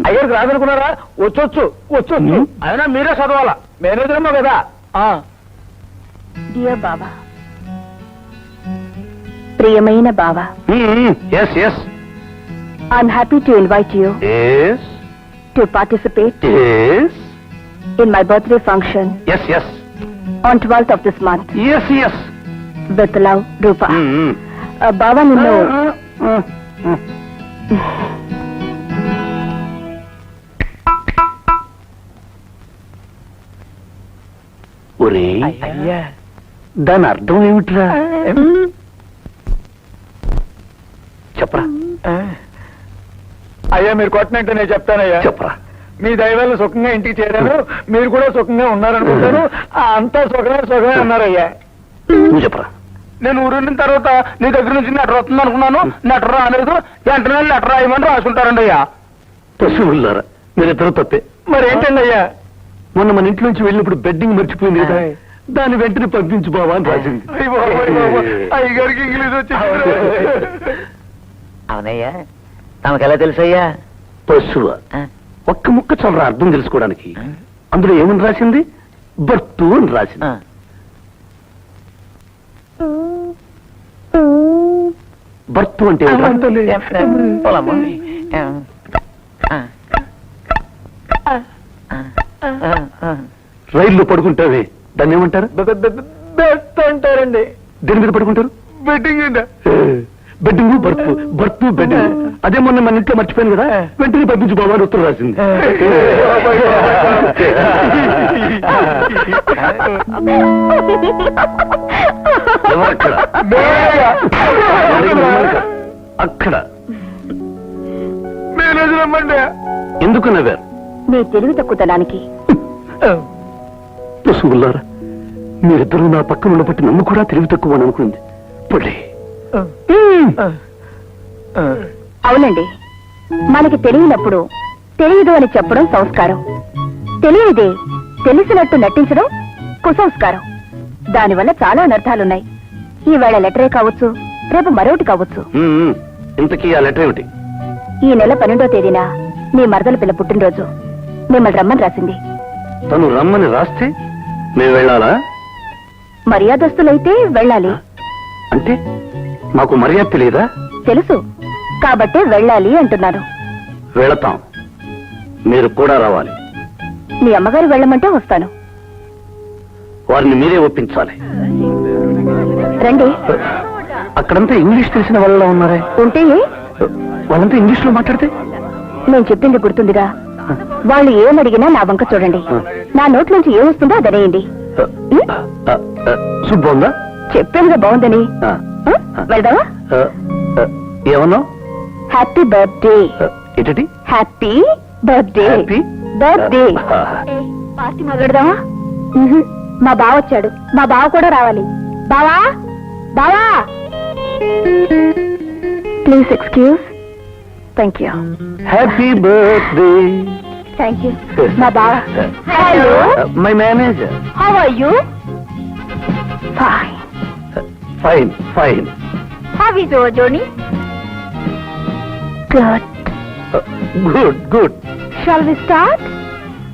అయ్యారికి రాదనుకున్నారా? వచ్చొచ్చు. అయినా మీరే చదవాలా, మేనేజరమ్మా కదా. డియర్ బావా, ప్రియమైన బావా, yes yes. I'm happy to invite you yes to participate yes in my birthday function yes yes on 12th of this month. Yes yes. With love, Rupa. బావా నిన్ను ఒరే, అయ్యా దాని అర్థం ఏమిట్రా? చెప్పరా అయ్యా మీరు కొట్టినట్టు నేను చెప్తానయ్యా. చెప్పరా. మీ దయవల్ల సుఖంగా ఇంటికి చేరాను, మీరు కూడా సుఖంగా ఉన్నారనుకుంటాను. అంతా సుఖమే అన్నారయ్యా. నువ్వు చెప్పరా. నేను ఊరిన తర్వాత నీ దగ్గర నుంచి లెటర్ వస్తుంది అనుకున్నాను. లెటర్ రాలేదు. వెంటనే లెటర్ రాయమని రాసుకుంటారండి అయ్యా. పశువులారా, మీరిద్దరూ తప్పే. మరి ఏంటండి అయ్యా? మొన్న మన ఇంట్లో నుంచి వెళ్ళినప్పుడు బెడ్డింగ్ మర్చిపోయింది కదా, దాన్ని వెంటనే పంపించు బావా అని రాసింది. అయ్యగారికి ఇంగ్లీష్ వచ్చి అవునయ్యా. తమకెలా తెలుసయ్యా? పశువ ఒక్క ముక్క చవరా అర్థం తెలుసుకోవడానికి. అందులో ఏమని రాసింది? బర్తు అని రాసింది. బర్తు అంటే రైల్లో పడుకుంటావే, దాన్ని ఏమంటారు? బెడ్ అంటారండి. దేని మీద పడుకుంటారు? బెడ్డింగ్ అండి. Bedding birth bedding. అదే మొన్న మన ఇంట్లో మర్చిపోయాను కదా, వెంటనే పంపించు బాబా అని ఉత్తరం రాసింది. అక్కడ ఎందుకు నవ్వారు? నీ తెలివి తక్కువతనానికి. పశువులారా, మీరిద్దరూ నా పక్కన ఉన్నప్పటి నన్ను కూడా తెలివి తక్కువ అని అనుకుంది. పొడి అవునండి, మనకి తెలియనప్పుడు తెలియదు అని చెప్పడం సంస్కారం. తెలియనిదే తెలిసినట్టు నటించడం కుసంస్కారం. దానివల్ల చాలా అనర్థాలున్నాయి. ఈవేళ లెటరే కావచ్చు, రేపు మరొకటి కావచ్చు. ఇంతకీ ఆ లెటర్ ఏమిటి? ఈ నెల 12వ తేదీన మీ మరదల పిల్ల పుట్టినరోజు. మిమ్మల్ని రమ్మని రాసింది. తను రమ్మని రాస్తే మేము వెళ్ళాలా? మర్యాదస్తులైతే వెళ్ళాలి. అంటే మాకు మర్యాద తెలియదా? తెలుసు కాబట్టే వెళ్ళాలి అంటున్నాను. వెళతాం, మీరు కూడా రావాలి. మీ అమ్మగారు వెళ్ళమంటే వస్తాను. వారిని మీరే ఒప్పించాలి. రండి. అక్కడంతా ఇంగ్లీష్ తెలిసిన వాళ్ళ ఉన్నారే. ఉంటే వాళ్ళంతా ఇంగ్లీష్ లో మాట్లాడితే? నేను చెప్పింది గుర్తుందిగా. వాళ్ళు ఏమడిగినా నా వంక చూడండి. నా నోట్లోంచి ఏమొస్తుందో అదనేయండి. సూప్ బాగుందా? చెప్పానుగా బాగుందని. వెళ్దామా? ఏమన్నా? Happy birthday. ఏంటి? Happy birthday. Happy birthday. Party మొదలెడదామా? మా బావ వచ్చాడు. మా బావ కూడా రావాలి. బావా, బావా, please excuse. Thank you. Happy birthday. Thank you. మా బావ. Hello, my manager. How are you? Fine. Fine fine. How is your journey? Good. Good good. Shall we start?